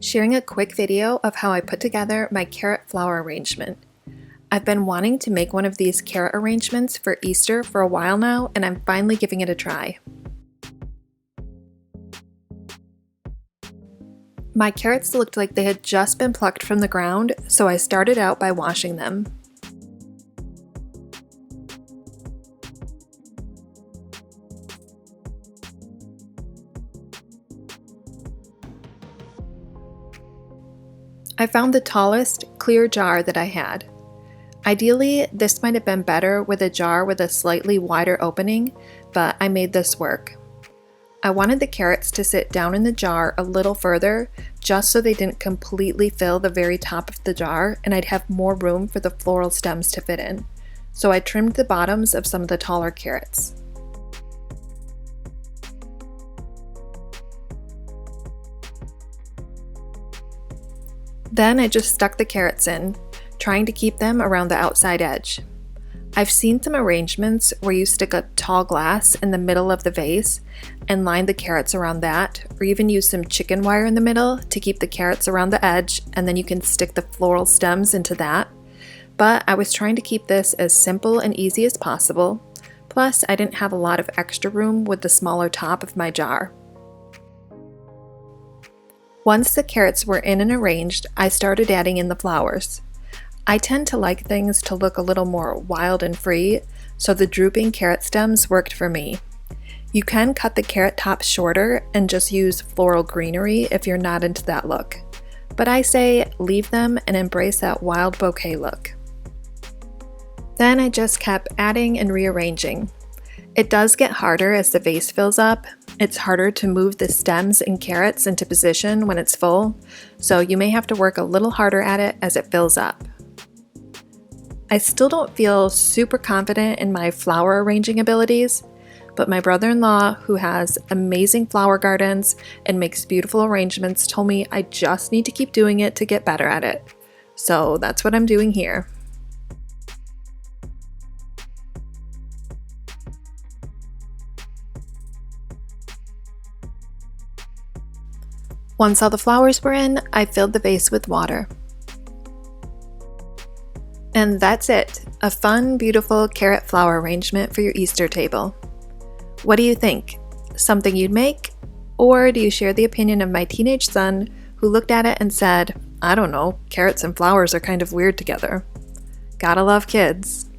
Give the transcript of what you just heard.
sharing a quick video of how I put together my carrot flower arrangement. I've been wanting to make one of these carrot arrangements for Easter for a while now, and I'm finally giving it a try. My carrots looked like they had just been plucked from the ground, so I started out by washing them. I found the tallest, clear jar that I had. Ideally, this might have been better with a jar with a slightly wider opening, but I made this work. I wanted the carrots to sit down in the jar a little further, just so they didn't completely fill the very top of the jar and I'd have more room for the floral stems to fit in. So I trimmed the bottoms of some of the taller carrots. Then I just stuck the carrots in, trying to keep them around the outside edge. I've seen some arrangements where you stick a tall glass in the middle of the vase and line the carrots around that, or even use some chicken wire in the middle to keep the carrots around the edge, and then you can stick the floral stems into that. But I was trying to keep this as simple and easy as possible, plus I didn't have a lot of extra room with the smaller top of my jar. Once the carrots were in and arranged, I started adding in the flowers. I tend to like things to look a little more wild and free, so the drooping carrot stems worked for me. You can cut the carrot tops shorter and just use floral greenery if you're not into that look. But I say leave them and embrace that wild bouquet look. Then I just kept adding and rearranging. It does get harder as the vase fills up. It's harder to move the stems and carrots into position when it's full, so you may have to work a little harder at it as it fills up. I still don't feel super confident in my flower arranging abilities, but my brother-in-law, who has amazing flower gardens and makes beautiful arrangements, told me I just need to keep doing it to get better at it. So that's what I'm doing here. Once all the flowers were in, I filled the vase with water. And that's it, a fun, beautiful carrot flower arrangement for your Easter table. What do you think? Something you'd make? Or do you share the opinion of my teenage son who looked at it and said, I don't know, carrots and flowers are kind of weird together. Gotta love kids.